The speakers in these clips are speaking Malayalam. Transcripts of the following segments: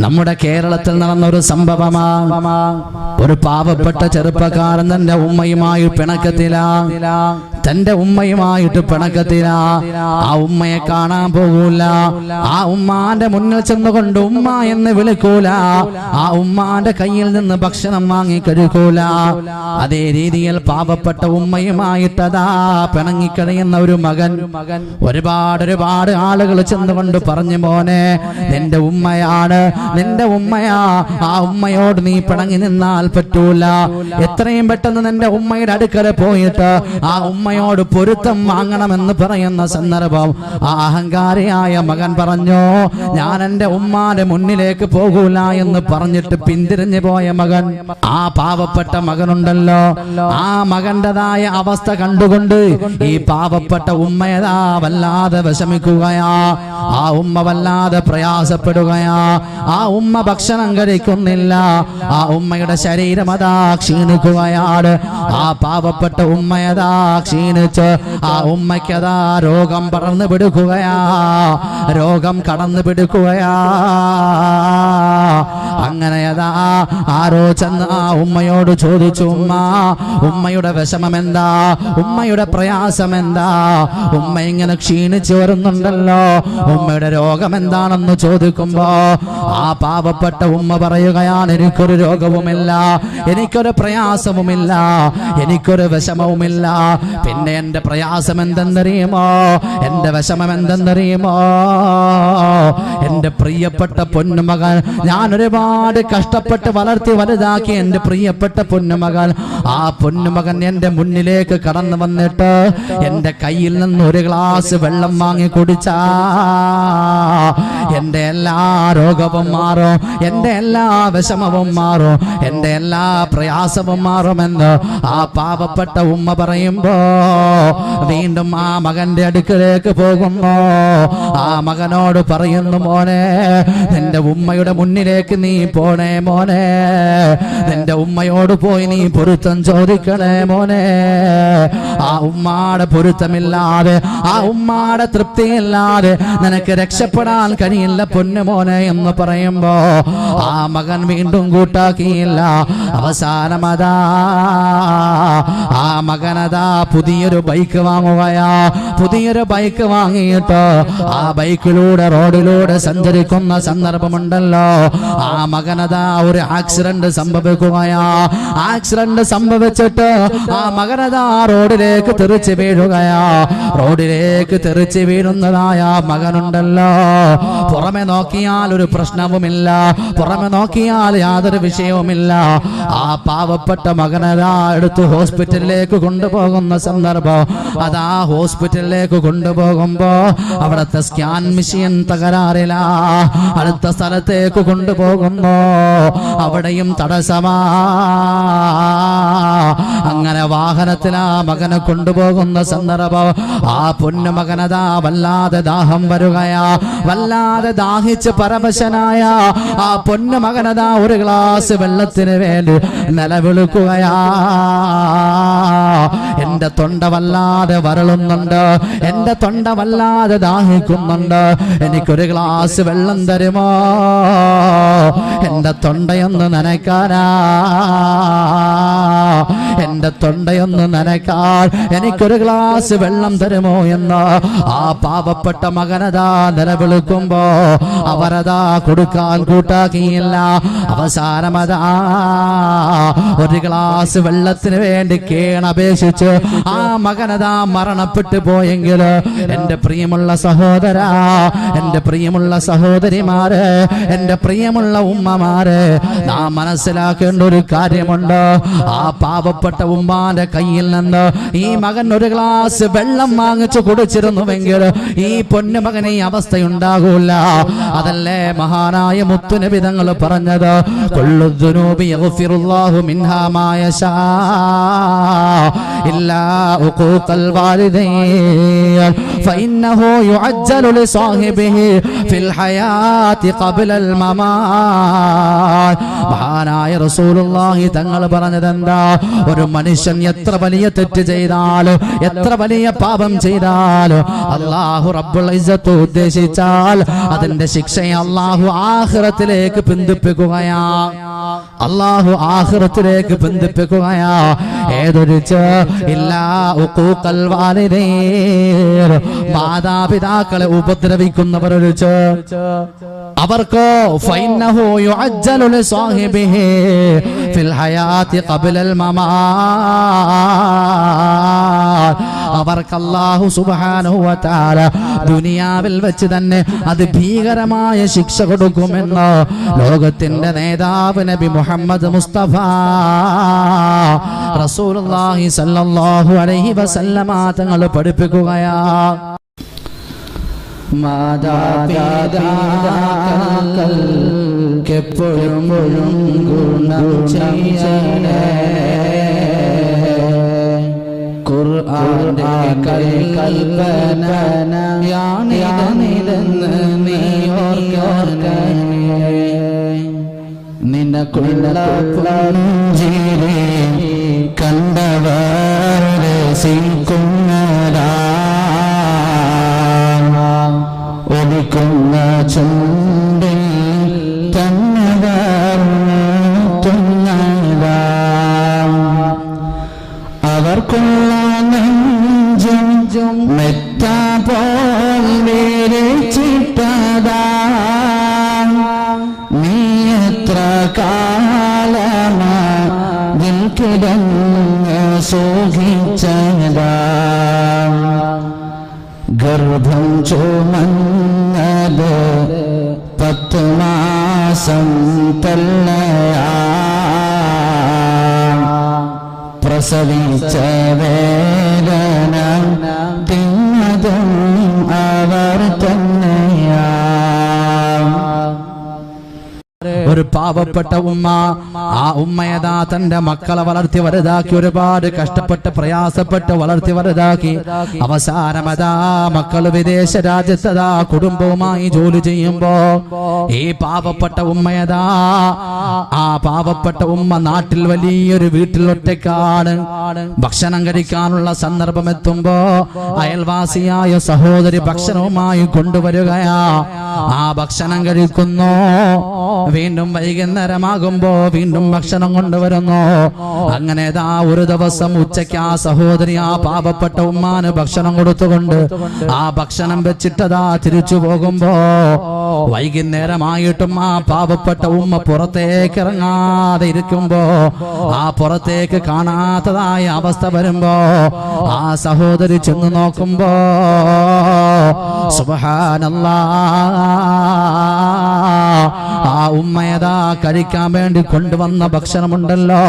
നമ്മുടെ കേരളത്തിൽ നടന്ന ഒരു സംഭവമാണ്. ഒരു പാവപ്പെട്ട ചെറുപ്പക്കാരൻ തന്റെ ഉമ്മയുമായി പിണക്കത്തിലാ, തന്റെ ഉമ്മയുമായിട്ട് പിണക്കത്തിലാ. ആ ഉമ്മയെ കാണാൻ പോകൂല, ആ ഉമ്മാന്റെ മുന്നിൽ ചെന്നുകൊണ്ട് ഉമ്മ എന്ന് വിളിക്കൂല, ആ ഉമ്മാന്റെ കയ്യിൽ നിന്ന് ഭക്ഷണം വാങ്ങി കഴിക്കൂല. അതേ രീതിയിൽ പാവപ്പെട്ട ഉമ്മയുമായിട്ടതാ പിണങ്ങിക്കഴിയുന്ന ഒരു മകൻ ഒരുപാട് ആളുകൾ ചെന്നുകൊണ്ട് പറഞ്ഞു, മോനെ നിന്റെ ഉമ്മയാണ്, നിന്റെ ഉമ്മയാ, ആ ഉമ്മയോട് നീ പിണങ്ങി നിന്നാൽ പറ്റൂല. എത്രയും പെട്ടെന്ന് നിന്റെ ഉമ്മയുടെ അടുക്കൽ പോയിട്ട് ആ ഉമ്മയോട് പൊരുത്തം വാങ്ങണമെന്ന് പറയുന്ന സന്ദർഭം ആ അഹങ്കാരിയായ മകൻ പറഞ്ഞു, ഞാൻ എന്റെ ഉമ്മാന്റെ മുന്നിലേക്ക് പോകൂല എന്ന് പറഞ്ഞിട്ട് പിന്തിരിഞ്ഞു പോയ മകൻ. ആ പാവപ്പെട്ട മകനുണ്ടല്ലോ, ആ മകന്റേതായ അവസ്ഥ കണ്ടുകൊണ്ട് ഈ പാവപ്പെട്ട ഉമ്മയതാ വല്ലാതെ വിഷമിക്കുകയാ, ആ ഉമ്മ വല്ലാതെ പ്രയാസപ്പെടുകയാ. ആ ഉമ്മ ഭക്ഷണം കഴിക്കുന്നില്ല, ആ ഉമ്മയുടെ ശരീരം അതാ ക്ഷീണിക്കുകയാണ്. ആ പാവപ്പെട്ട ഉമ്മയതാ ക്ഷീണിച്ച് ആ ഉമ്മയ്ക്കതാ രോഗം പടർന്നു പിടിക്കുകയാ, രോഗം കടന്നു പിടിക്കുകയാ. അങ്ങനെയതാ ആരോ ചെന്ന് ആ ഉമ്മയോട് ചോദിച്ചു, ഉമ്മയുടെ വിഷമം എന്താ, ഉമ്മയുടെ പ്രയാസം എന്താ, ഉമ്മ ഇങ്ങനെ ക്ഷീണിച്ചു വരുന്നുണ്ടല്ലോ, ഉമ്മയുടെ രോഗം എന്താണെന്ന് ചോദിക്കുമ്പോ ആ പാവപ്പെട്ട ഉമ്മ പറയുകയാണ്, എനിക്കൊരു രോഗവുമില്ല, എനിക്കൊരു പ്രയാസവുമില്ല, എനിക്കൊരു വിഷമവുമില്ല. പിന്നെ എന്റെ പ്രയാസം എന്തെന്നറിയുമോ, എന്റെ വിഷമം എന്തെന്നറിയുമോ, എന്റെ പ്രിയപ്പെട്ട പൊന്നുമകൻ, ഞാൻ ഒരുപാട് കഷ്ടപ്പെട്ട് വളർത്തി വലുതാക്കി എന്റെ പ്രിയപ്പെട്ട പൊന്നുമകൻ, ആ പൊന്നുമകൻ എന്റെ മുന്നിലേക്ക് കടന്നു വന്നിട്ട് എന്റെ കയ്യിൽ നിന്ന് ഒരു ഗ്ലാസ് വെള്ളം വാങ്ങി കുടിച്ചാ എന്റെ എല്ലാ രോഗവും മാറും, എന്റെ എല്ലാ വിഷമവും മാറും, എന്റെ എല്ലാ പ്രയാസവും മാറുമെന്ന് ആ പാവപ്പെട്ട ഉമ്മ പറയുമ്പോ വീണ്ടും ആ മകന്റെ അടുക്കലേക്ക് പോകുമ്പോ ആ മകനോട് പറയുന്നു, മോനെ നിന്റെ ഉമ്മയുടെ മുന്നിലേക്ക് നീ പോണേ മോനെ, നിന്റെ ഉമ്മയോട് പോയി നീ പൊരുത്തം ചോദിക്കണേ മോനെ. ആ ഉമ്മാടെ പൊരുത്തമില്ലാതെ, ആ ഉമ്മാടെ തൃപ്തിയില്ലാതെ നിനക്ക് രക്ഷപ്പെടാൻ കഴിയില്ല പൊന്നുമോനെ എന്ന് പറയുമ്പോ ആ മകൻ വീണ്ടും കൂട്ടാക്കിയില്ല. അവസാനമതാ ആ മകനതാ പുതിയൊരു ബൈക്ക് വാങ്ങുകയാ. പുതിയൊരു ബൈക്ക് വാങ്ങിയിട്ട് ആ ബൈക്കിലൂടെ റോഡിലൂടെ സഞ്ചരിക്കുന്ന സന്ദർഭമുണ്ടല്ലോ, ആ മകനതാ ഒരു ആക്സിഡന്റ് സംഭവിക്കുകയാ. ആക്സിഡന്റ് സംഭവിച്ചിട്ട് ആ മകനതാ റോഡിലേക്ക് തെറിച്ച് വീഴുകയാ. റോഡിലേക്ക് തെറിച്ച് വീഴുന്നതായ മകനുണ്ടല്ലോ, പുറമെ നോക്കിയാൽ ഒരു പ്രശ്നവുമില്ല, പുറമെ നോക്കിയാൽ യാതൊരു വിഷയവുമില്ല. ആ പാവപ്പെട്ട മകനതാ എടുത്ത് ഹോസ്പിറ്റലിലേക്ക് കൊണ്ടുപോകുന്ന സന്ദർഭം, അതാ ഹോസ്പിറ്റലിലേക്ക് കൊണ്ടുപോകുമ്പോ അവിടുത്തെ സ്കാൻ മെഷീൻ തകരാറില്ല. അടുത്ത സ്ഥലത്തേക്ക് കൊണ്ടുപോകുന്നു, അവിടെയും തടസ്സമാ. അങ്ങനെ വാഹനത്തിൽ ആ മകനെ കൊണ്ടുപോകുന്ന സന്ദർഭം ആ പൊന്നു മകനതാ വല്ലാതെ ദാഹം വരുകയാ. വല്ലാതെ ദാഹിച്ച് പരവശനായ ആ പൊന്നു മകനതാ ഒരു ഗ്ലാസ് വെള്ളത്തിന് വേണ്ടി നിലവിളിക്കുകയാ. എന്റെ തൊണ്ട വല്ലാതെ വരളുന്നുണ്ട്, എന്റെ തൊണ്ട വല്ലാതെ ദാഹിക്കുന്നുണ്ട്, എനിക്കൊരു ഗ്ലാസ് വെള്ളം തരുമോ, എന്റെ തൊണ്ടയൊന്ന് നനയ്ക്കാനാ, എന്റെ തൊണ്ടയൊന്ന് നനയ്ക്കാൻ എനിക്കൊരു ഗ്ലാസ് വെള്ളം തരുമോ എന്ന് ആ പാവപ്പെട്ട മകനതാ നിലവിളിക്കുമ്പോ അവരതാ കൊടുക്കാൻ കൂട്ടാക്കിയില്ല. അവസാനമതാ ഒരു ഗ്ലാസ് വെള്ളത്തിന് വേണ്ടി കേണപേക്ഷിച്ച് ആ മകനതാ മരണപ്പെട്ടു പോയെങ്കിൽ എന്റെ പ്രിയമുള്ള സഹോദരാ, എന്റെ പ്രിയമുള്ള സഹോദരിമാരെ, എന്റെ പ്രിയമുള്ള ഉമ്മമാരെ, നാം മനസ്സിലാക്കേണ്ട ഒരു കാര്യമുണ്ട്. ആ പാവപ്പെട്ട ഉമ്മാന്റെ കയ്യിൽ നിന്ന് ഈ മകൻ ഒരു ഗ്ലാസ് വെള്ളം വാങ്ങിച്ചു കുടിച്ചിരുന്നുവെങ്കിൽ ഈ പൊന്നുമകന് ഈ അവസ്ഥയുണ്ടാകൂല. അതല്ലേ മഹാനായ മുത്തുനബി തങ്ങൾ പറഞ്ഞത്, കുല്ലുദ്ദുനൂബി യഗ്ഫിറുല്ലാഹു മിൻഹാ മാ യശാ ഇല്ലാ ഉഖൂഖൽ വാലിദൈൻ ഫഇന്നഹു യുഅജ്ജലു ലിസാഹിബിഹി ഫിൽ ഹയാതി ഖബ്ലൽ മമാത്. മഹാനായ റസൂലുള്ളാഹി തങ്ങൾ പറഞ്ഞതെന്താ, ഒരു മനുഷ്യൻ എത്ര വലിയ തെറ്റ് ചെയ്താലോ എത്ര വലിയ പാപം ചെയ്താലോ അല്ലാഹു റബ്ബുൽ ഇസ്സത്ത് ഉദ്ദേശിച്ചാൽ അതിന്റെ ശിക്ഷയെ അല്ലാഹു ആഖിറത്തിലേക്ക് ബന്ധിപ്പിക്കുകയാ. അല്ലാഹു ആഖിറത്തിലേക്ക് ബന്ധിപ്പിക്കുകയാ. ഏതൊരു ഇല്ലാ ഉഖൂഖൽ വാലിദൈൻ, മാതാപിതാക്കളെ ഉപദ്രവിക്കുന്നവർ ഒരു അവർക്കോ ഫൈന്നഹു യുഅജ്ജലു ലിസാഹിബിഹി ഫിൽ ഹയാതി ഖബ്ലൽ മമാത്, അവർക്ക് അല്ലാഹു സുബ്ഹാനഹു വ തആല ദുനിയാവിൽ വെച്ച് തന്നെ അത് ഭീകരമായ ശിക്ഷ കൊടുക്കുമെന്ന് ലോകത്തിന്റെ നേതാവ് നബി മുഹമ്മദ് മുസ്തഫ റസൂലുള്ളാഹി സ്വല്ലല്ലാഹു അലൈഹി വസല്ലമ തങ്ങൾ പഠിപ്പിക്കുകയാ. മാതാപിതാക്കൾക്കെപ്പോഴും ഗുണം ചെയ്യണേ. ഖുർആന്റെ കൽപ്പനയാണിതെന്ന് നീ ഓർക്കണേ. നിനക്കുള്ള പുഞ്ചിരി കണ്ടവർ രസിക്കുന്നതാ, ഒലിക്കുന്ന ചുണ്ടിൽ തന്നവർ തുന്നതാ, അവർക്കുള്ള നെഞ്ചും മെത്ത പോൽ വിരിച്ചിട്ടതാ. നീ എത്ര കാലമാതിൽ കിടന്ന് സുഖിച്ചതാ, ഗർഭം ചുമന്നത് 10 മാസം തള്ളയാ, പ്രസവിച്ച വേദന തിന്നതും അവർ തന്നെയാ. ഒരു പാവപ്പെട്ട ഉമ്മ, ആ ഉമ്മയതാ തന്റെ മക്കളെ വളർത്തി വലുതാക്കി, ഒരുപാട് കഷ്ടപ്പെട്ട് പ്രയാസപ്പെട്ട് വളർത്തി വലുതാക്കി. അവസാനമതാ മക്കൾ വിദേശ രാജ്യത്തതാ കുടുംബവുമായി ജോലി ചെയ്യുമ്പോ ഈ പാവപ്പെട്ട ഉമ്മയതാ, ആ പാവപ്പെട്ട ഉമ്മ നാട്ടിൽ വലിയൊരു വീട്ടിൽ ഒറ്റയ്ക്കാണ്. ഭക്ഷണം കഴിക്കാനുള്ള സന്ദർഭം എത്തുമ്പോ അയൽവാസിയായ സഹോദരി ഭക്ഷണവുമായി കൊണ്ടുവരികയാ. ആ ഭക്ഷണം കഴിക്കുന്നു. വീണ്ടും വൈകുന്നേരമാകുമ്പോ വീണ്ടും ഭക്ഷണം കൊണ്ടുവരുന്നു. അങ്ങനെ ഒരു ദിവസം ഉച്ചയ്ക്ക് ആ സഹോദരി ആ പാവപ്പെട്ട ഉമ്മാന് ഭക്ഷണം കൊടുത്തുകൊണ്ട് ആ ഭക്ഷണം വെച്ചിട്ടതാ തിരിച്ചു പോകുമ്പോ വൈകുന്നേരമായിട്ടും ആ പാവപ്പെട്ട ഉമ്മ പുറത്തേക്ക് ഇറങ്ങാതെ ഇരിക്കുമ്പോ, ആ പുറത്തേക്ക് കാണാത്തതായ അവസ്ഥ വരുമ്പോ ആ സഹോദരി ചെന്ന് നോക്കുമ്പോ സുബ്ഹാനല്ലാഹ്, ആ ഉമ്മയതാ കഴിക്കാൻ വേണ്ടി കൊണ്ടുവന്ന ഭക്ഷണമുണ്ടല്ലോ,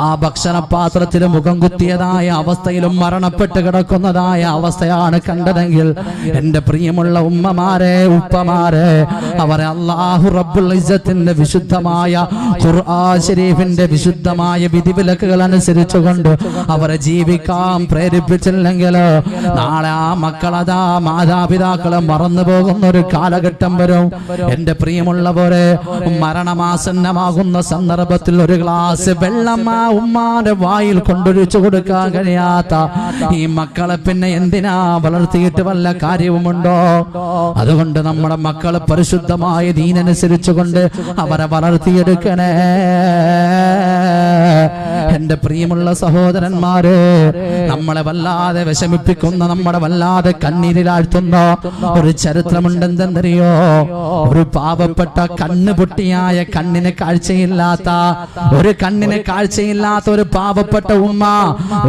ആ ഭക്ഷണ പാത്രത്തിൽ മുഖം കുത്തിയതായ അവസ്ഥയിലും മരണപ്പെട്ട് കിടക്കുന്നതായ അവസ്ഥയാണ് കണ്ടതെങ്കിൽ എന്റെ പ്രിയമുള്ള ഉമ്മമാരെ ഉപ്പമാരെ, അവരെ അല്ലാഹു റബ്ബുൽ ഇസ്സത്തിന്റെ വിശുദ്ധമായ ഖുർആൻ ശരീഫിന്റെ വിശുദ്ധമായ വിധിവിലക്കുകൾ അനുസരിച്ചുകൊണ്ട് അവരെ ജീവിക്കാൻ പ്രേരിപ്പിച്ചില്ലെങ്കിൽ നാളെ ആ മക്കളതാ മാതാപിതാക്കളെ മറന്നു പോകുന്ന ഒരു കാലഘട്ടം വരും. എന്റെ പ്രിയമുള്ളവരെ, മരണമാസന്നമാകുന്ന സന്ദർഭത്തിൽ ഒരു ഗ്ലാസ് വെള്ളം ആ ഉമ്മാന്റെ വായിൽ കൊണ്ടൊഴിച്ചു കൊടുക്കാൻ കഴിയാത്ത ഈ മക്കളെ പിന്നെ എന്തിനാ വളർത്തിയിട്ട് വല്ല കാര്യവുമുണ്ടോ? അതുകൊണ്ട് നമ്മുടെ മക്കളെ പരിശുദ്ധമായ ദീനനുസരിച്ചുകൊണ്ട് അവരെ വളർത്തിയെടുക്കണേ. എന്റെ പ്രിയമുള്ള സഹോദരന്മാരെ, നമ്മളെ വല്ലാതെ വിഷമിപ്പിക്കുന്ന, നമ്മളെ വല്ലാതെ കണ്ണീരിലാഴ്ത്തുന്ന ഒരു ചരിത്രമുണ്ടെന്തെന്നറിയോ? ഒരു പാവപ്പെട്ട കണ്ണുപൊട്ടിയായ കണ്ണിന് കാഴ്ചയില്ലാത്ത ഒരു പാവപ്പെട്ട ഉമ്മ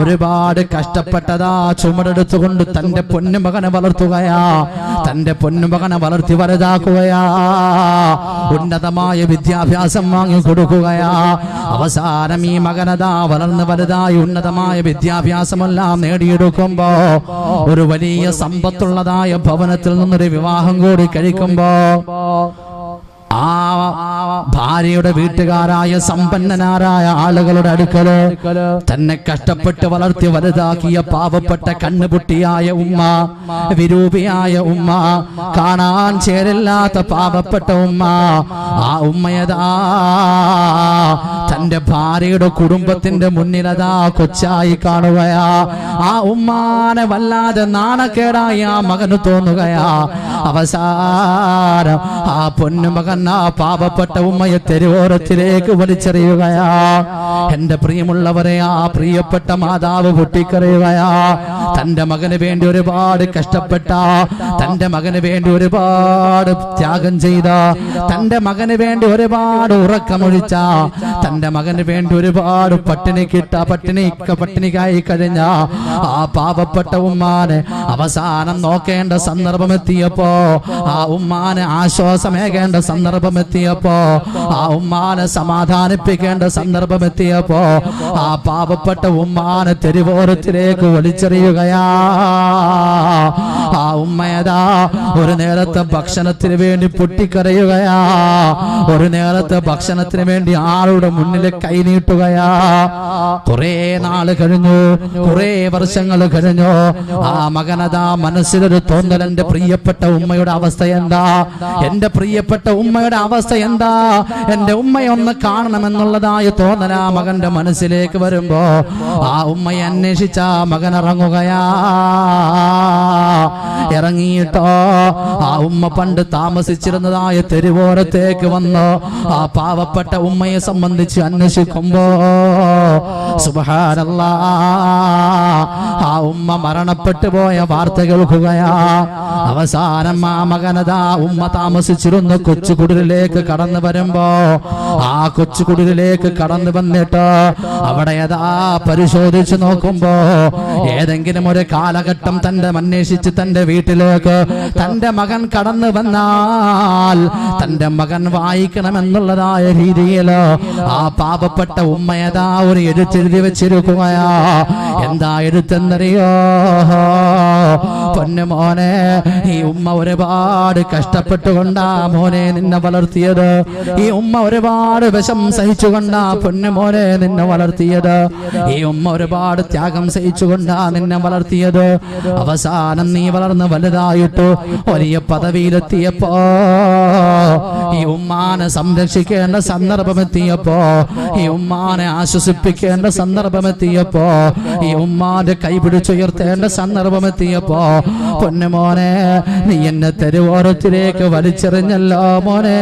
ഒരുപാട് കഷ്ടപ്പെട്ടതാ ചുമടെടുത്തുകൊണ്ട് തന്റെ പൊന്നുമകനെ വളർത്തുകയാ, തന്റെ പൊന്നുമകനെ വളർത്തി വലുതാക്കുകയാ, ഉന്നതമായ വിദ്യാഭ്യാസം വാങ്ങി കൊടുക്കുകയാ. അവസാനം ഈ മകനതാ വളർന്ന് വലുതായി ഉന്നതമായ വിദ്യാഭ്യാസമെല്ലാം നേടിയെടുക്കുമ്പോ ഒരു വലിയ സമ്പത്തുള്ളതായ ഭവനത്തിൽ നിന്നൊരു വിവാഹം കൂടി കഴിക്കുമ്പോ ആ ഭാര്യയുടെ വീട്ടുകാരായ സമ്പന്നനാരായ ആളുകളുടെ അടുക്കല് തന്നെ കഷ്ടപ്പെട്ട് വളർത്തി വലുതാക്കിയ പാവപ്പെട്ട കണ്ണുപൊട്ടിയായ ഉമ്മ, വിരൂപിയായ ഉമ്മ, കാണാൻ ചേരില്ലാത്ത പാവപ്പെട്ട ഉമ്മ, ആ ഉമ്മയതാ തന്റെ ഭാര്യയുടെ കുടുംബത്തിന്റെ മുന്നിലതാ കൊച്ചായി കാണുകയാ. ആ ഉമ്മാനെ വല്ലാതെ നാണക്കേടായി ആ മകന് തോന്നുകയാ. അവസാനം ആ പൊന്നുമകൻ ആ പാവപ്പെട്ട ഉമ്മയെ തെരുവോരത്തിലേക്ക് വലിച്ചെറിയുകയാ. എന്റെ പ്രിയമുള്ളവരെ, ആ പ്രിയപ്പെട്ട മാതാവ് പൊട്ടിക്കറിയുകയാ. തന്റെ മകന് വേണ്ടി ഒരുപാട് കഷ്ടപ്പെട്ട, തന്റെ മകന് വേണ്ടി ഒരുപാട് ത്യാഗം ചെയ്ത, തന്റെ മകന് വേണ്ടി ഒരുപാട് ഉറക്കമൊഴിച്ച, തന്റെ മകന് വേണ്ടി ഒരുപാട് പട്ടിണിക്കായി കഴിഞ്ഞ ആ പാവപ്പെട്ട ഉമ്മാനെ അവസാനം നോക്കേണ്ട സന്ദർഭം എത്തിയപ്പോ, ആ ഉമ്മാനെ ആശ്വാസമേകേണ്ട സന്ദർഭം എത്തിയപ്പോ, ആ ഉമ്മാനെ സമാധാനിപ്പിക്കേണ്ട സന്ദർഭം എത്തിയപ്പോ, ആ പാവപ്പെട്ട ഉമ്മാനെ തെരുവോരത്തിലേക്ക് വലിച്ചെറിയുകയാ. ആ ഉമ്മയതാ ഒരു നേരത്തെ ഭക്ഷണത്തിന് വേണ്ടി പൊട്ടിക്കരയുകയാ. ഒരു നേരത്തെ ഭക്ഷണത്തിന് വേണ്ടി ആളുടെ മുന്നിൽ കൈനീട്ടുകയാ. കുറെ നാള് കഴിഞ്ഞു, കുറെ വർഷങ്ങൾ കഴിഞ്ഞു. ആ മകനതാ മനസ്സിലൊരു തോന്നൽ, എന്റെ പ്രിയപ്പെട്ട ഉമ്മയുടെ അവസ്ഥ എന്താ, എന്റെ പ്രിയപ്പെട്ട ഉമ്മയുടെ അവസ്ഥ എന്താ, എന്റെ ഉമ്മയൊന്ന് കാണണമെന്നുള്ളതായ തോന്നൽ ആ മകന്റെ മനസ്സിലേക്ക് വരുമ്പോ ആ ഉമ്മയെ അന്വേഷിച്ച മകൻ ഇറങ്ങുകയാ. ഇറങ്ങിയിട്ടോ ആ ഉമ്മ പണ്ട് താമസിച്ചിരുന്നതായ തെരുവോരത്തേക്ക് വന്നു ആ പാവപ്പെട്ട ഉമ്മയെ സംബന്ധിച്ച് അന്വേഷിക്കുമ്പോ സുബ്ഹാനല്ലാഹ്, ആ ഉമ്മ മരണപ്പെട്ടു പോയ വാർത്ത കേൾക്കുകയാ. അവസാനം ആ മകനതാ ഉമ്മ താമസിച്ചിരുന്ന കൊച്ചുകുടിലേക്ക് കടന്നു വരുമ്പോ ആ കൊച്ചുകുടിലേക്ക് കടന്നു വന്നിട്ട് അവിടെ യഥാ പരിശോധിച്ചു നോക്കുമ്പോ ഏതെങ്കിലും ഒരു കാലഘട്ടം തന്റെ അന്വേഷിച്ച് തന്റെ വീട്ടിലേക്ക് തന്റെ മകൻ കടന്നു വന്നാൽ തന്റെ മകൻ വായിക്കണമെന്നുള്ളതായ രീതിയിൽ ആ പാവപ്പെട്ട ഉമ്മയതാ ഒരു എഴുത്തെഴുതി വെച്ചിരിക്കുകയാ. എന്താ എഴുത്തെന്നറിയോ? പൊന്നുമോനെ, ഈ ഉമ്മ ഒരുപാട് കഷ്ടപ്പെട്ടുകൊണ്ടാ മോനെ നിന്നെ വളർത്തിയത്. ഈ ഉമ്മ ഒരുപാട് വിഷം സഹിച്ചുകൊണ്ടാ പൊന്നുമോനെ നിന്നെ വളർത്തിയത്. ഈ ഉമ്മ ഒരുപാട് ത്യാഗം സഹിച്ചുകൊണ്ടാ നിന്നെ വളർത്തിയത്. അവസാനം നീ വളർന്ന് വലുതായിട്ട് വലിയ പദവിയിലെത്തിയപ്പോ ഈ ഉമ്മാനെ സംരക്ഷിക്കേണ്ട സന്ദർഭമെത്തിയപ്പോ, ഈ ഉമ്മാനെ ആശ്വസിപ്പിക്കേണ്ട സന്ദർഭമെത്തിയപ്പോ, ഈ ഉമ്മാന്റെ കൈ പിടിച്ചുയർത്തേണ്ട സന്ദർഭമെത്തിയപ്പോ പൊന്നുമോനെ നീ എന്നെ തെരുവോരത്തിലേക്ക് വലിച്ചെറിഞ്ഞല്ലോ മോനെ.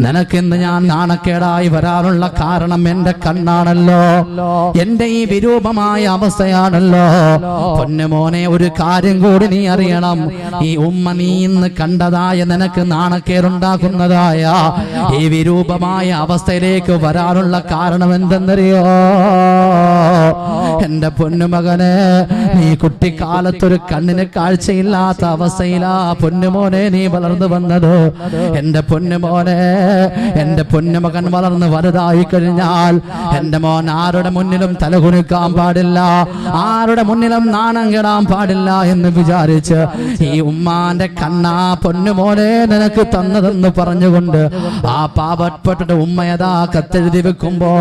നിനക്കിന്ന് ഞാൻ നാണക്കേടായി വരാനുള്ള കാരണം എന്റെ കണ്ണാണല്ലോ, എന്റെ ഈ വിരൂപമായ അവസ്ഥയാണല്ലോ. പൊന്നുമോനെ, ഒരു കാര്യം കൂടി നീ അറിയണം. ഈ ഉമ്മ നീ ഇന്ന് കണ്ടതായ നിനക്ക് നാണക്കേടുണ്ടാക്കുന്നതായ ഈ വിരൂപമായ അവസ്ഥയിലേക്ക് വരാനുള്ള കാരണം എന്തെന്നറിയോ? എന്റെ പൊന്നുമകനെ, നീ കുട്ടിക്കാലത്തൊരു കണ്ണിന് കാഴ്ചയില്ലാത്ത അവസ്ഥയിലാ പൊന്നുമോനെ നീ വളർന്നു വന്നത്. എന്റെ പൊന്നുമോനെ, എന്റെ പൊന്നുമകൻ വളർന്ന് വലുതായി കഴിഞ്ഞാൽ എന്റെ മോൻ ആരുടെ മുന്നിലും തലകുനിക്കാൻ പാടില്ല, ആരുടെ മുന്നിലും നാണം കെടാൻ പാടില്ല എന്ന് വിചാരിച്ച് ഈ ഉമ്മാന്റെ കണ്ണാ പൊന്നുമോനെ നിനക്ക് തന്നതെന്ന് പറഞ്ഞുകൊണ്ട് ആ പാവപ്പെട്ട ഉമ്മയതാ കത്തെഴുതി വെക്കുമ്പോ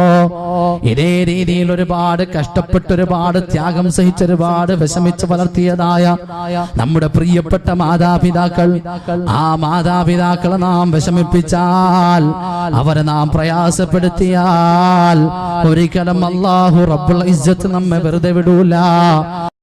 ഇതേ രീതിയിൽ ഒരുപാട് കഷ്ടപ്പെട്ട് ഒരുപാട് ത്യാഗം സഹിച്ച് ഒരുപാട് വിഷമിച്ച് വളർത്തിയതായ നമ്മുടെ പ്രിയപ്പെട്ട മാതാപിതാക്കൾ, ആ മാതാപിതാക്കളെ നാം വിഷമിപ്പിച്ചാൽ, അവരെ നാം പ്രയാസപ്പെടുത്തിയാൽ ഒരിക്കലും അല്ലാഹു റബ്ബുൽ ഇസ്സത്ത് നമ്മെ വെറുതെ വിടൂല.